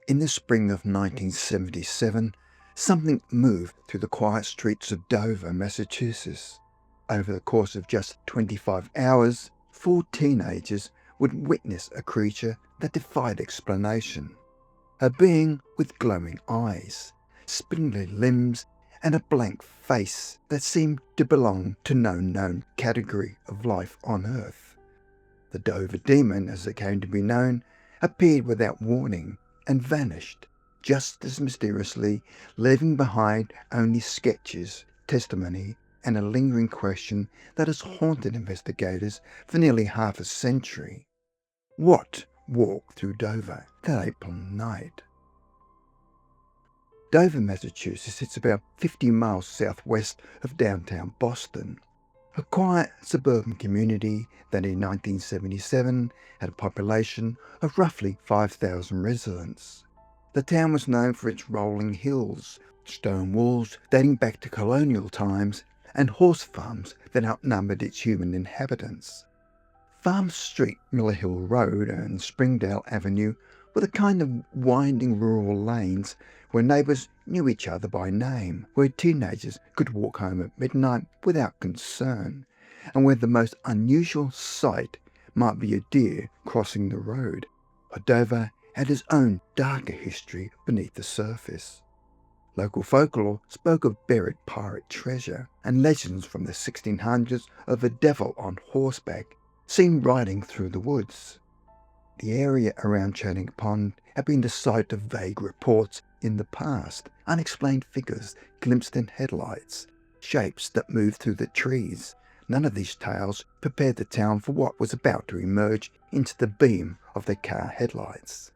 In the spring of 1977, something moved through the quiet streets of Dover, Massachusetts. Over the course of just 25 hours, 4 teenagers would witness a creature that defied explanation. A being with glowing eyes, spindly limbs, and a blank face that seemed to belong to no known category of life on Earth. The Dover demon, as it came to be known, appeared without warning and vanished just as mysteriously, leaving behind only sketches, testimony, and a lingering question that has haunted investigators for nearly half a century. What walked through Dover that April night? Dover, Massachusetts sits about 50 miles southwest of downtown Boston, a quiet suburban community that in 1977 had a population of roughly 5,000 residents. The town was known for its rolling hills, stone walls dating back to colonial times, and horse farms that outnumbered its human inhabitants. Farm Street, Miller Hill Road, and Springdale Avenue were the kind of winding rural lanes where neighbours knew each other by name, where teenagers could walk home at midnight without concern, and where the most unusual sight might be a deer crossing the road. But Dover had its own darker history beneath the surface. Local folklore spoke of buried pirate treasure and legends from the 1600s of a devil on horseback seen riding through the woods. The area around Churning Pond had been the site of vague reports in the past, unexplained figures glimpsed in headlights, shapes that moved through the trees. None of these tales prepared the town for what was about to emerge into the beam of their car headlights.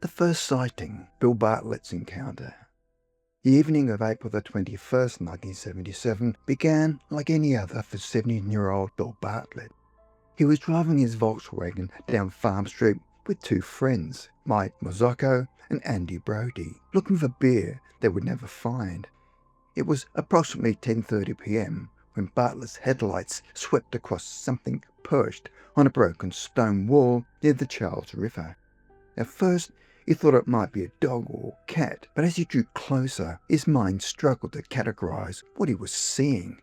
The first sighting, Bill Bartlett's encounter. The evening of April the 21st, 1977 began like any other for 17-year-old Bill Bartlett. He was driving his Volkswagen down Farm Street with 2 friends, Mike Mazzocco and Andy Brody, looking for beer they would never find. It was approximately 10:30 p.m. when Bartlett's headlights swept across something perched on a broken stone wall near the Charles River. At first, he thought it might be a dog or cat, but as he drew closer, his mind struggled to categorize what he was seeing.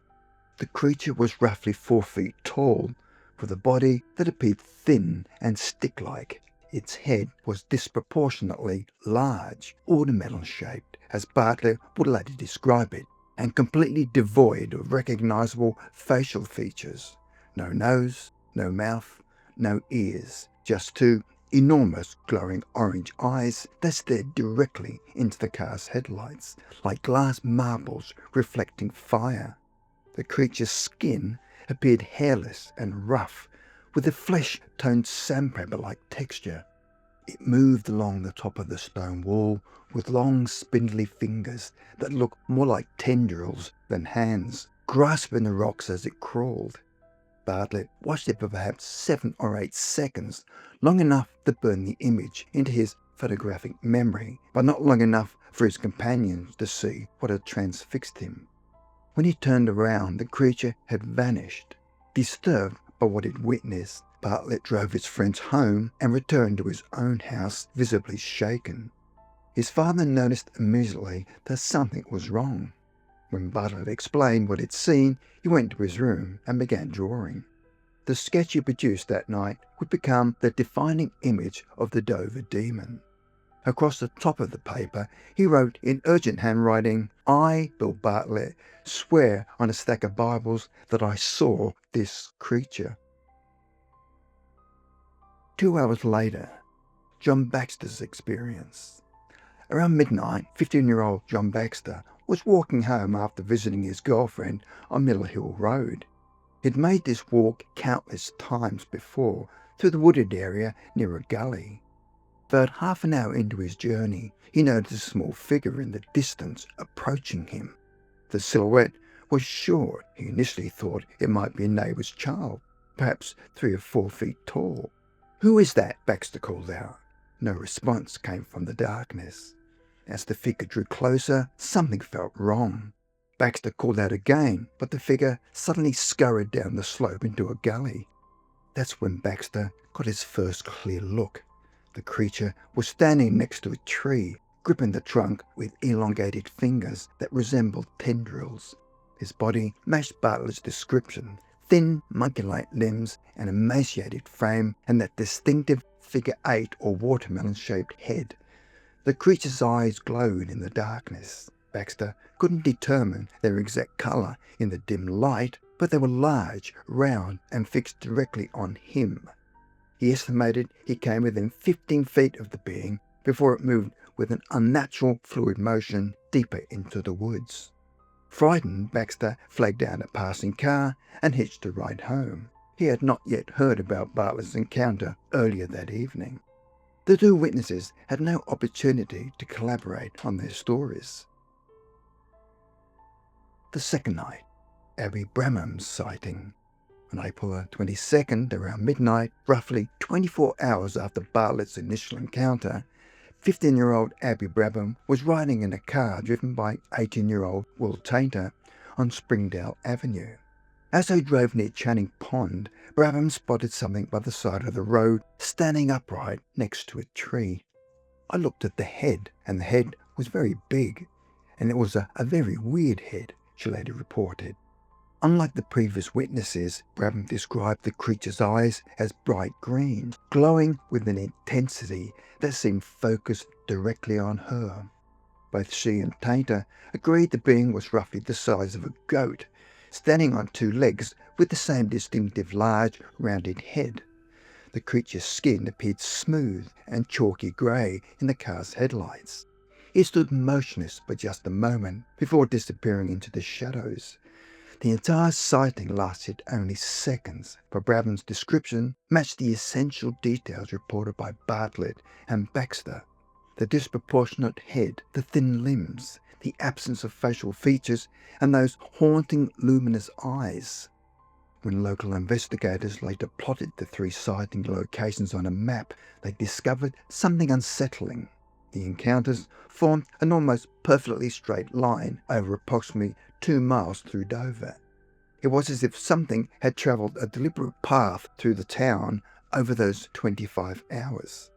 The creature was roughly 4 feet tall, with a body that appeared thin and stick-like. Its head was disproportionately large, watermelon-shaped, as Bartlett would later describe it, and completely devoid of recognizable facial features. No nose, no mouth, no ears, just 2 enormous glowing orange eyes that stared directly into the car's headlights, like glass marbles reflecting fire. The creature's skin appeared hairless and rough, with a flesh-toned sandpaper-like texture. It moved along the top of the stone wall with long spindly fingers that looked more like tendrils than hands, grasping the rocks as it crawled. Bartlett watched it for perhaps 7 or 8 seconds, long enough to burn the image into his photographic memory, but not long enough for his companions to see what had transfixed him. When he turned around, the creature had vanished. Disturbed by what he'd witnessed, Bartlett drove his friends home and returned to his own house visibly shaken. His father noticed immediately that something was wrong. When Bartlett explained what he'd seen, he went to his room and began drawing. The sketch he produced that night would become the defining image of the Dover demon. Across the top of the paper, he wrote in urgent handwriting, "I, Bill Bartlett, swear on a stack of Bibles that I saw this creature." 2 hours later, John Baxter's experience. Around midnight, 15-year-old John Baxter was walking home after visiting his girlfriend on Miller Hill Road. He'd made this walk countless times before through the wooded area near a gully. About half an hour into his journey, he noticed a small figure in the distance approaching him. The silhouette was short. He initially thought it might be a neighbour's child, perhaps 3 or 4 feet tall. "Who is that?" Baxter called out. No response came from the darkness. As the figure drew closer, something felt wrong. Baxter called out again, but the figure suddenly scurried down the slope into a gully. That's when Baxter got his first clear look. The creature was standing next to a tree, gripping the trunk with elongated fingers that resembled tendrils. His body matched Bartlett's description: thin, monkey-like limbs, an emaciated frame, and that distinctive figure 8 or watermelon-shaped head. The creature's eyes glowed in the darkness. Baxter couldn't determine their exact colour in the dim light, but they were large, round, and fixed directly on him. He estimated he came within 15 feet of the being before it moved with an unnatural fluid motion deeper into the woods. Frightened, Baxter flagged down a passing car and hitched a ride home. He had not yet heard about Bartlett's encounter earlier that evening. The two witnesses had no opportunity to collaborate on their stories. The second night, Abby Brabham's sighting. On April 22nd, around midnight, roughly 24 hours after Bartlett's initial encounter, 15-year-old Abby Brabham was riding in a car driven by 18-year-old Will Tainter on Springdale Avenue. As they drove near Channing Pond, Brabham spotted something by the side of the road, standing upright next to a tree. I looked at the head, and the head was very big, and it was a very weird head, she later reported. Unlike the previous witnesses, Brabham described the creature's eyes as bright green, glowing with an intensity that seemed focused directly on her. Both she and Tainter agreed the being was roughly the size of a goat, standing on two legs with the same distinctive large, rounded head. The creature's skin appeared smooth and chalky grey in the car's headlights. It stood motionless for just a moment before disappearing into the shadows. The entire sighting lasted only seconds, for Brabham's description matched the essential details reported by Bartlett and Baxter. The disproportionate head, the thin limbs, the absence of facial features, and those haunting luminous eyes. When local investigators later plotted the three sighting locations on a map, they discovered something unsettling. The encounters formed an almost perfectly straight line over approximately 2 miles through Dover. It was as if something had travelled a deliberate path through the town over those 25 hours.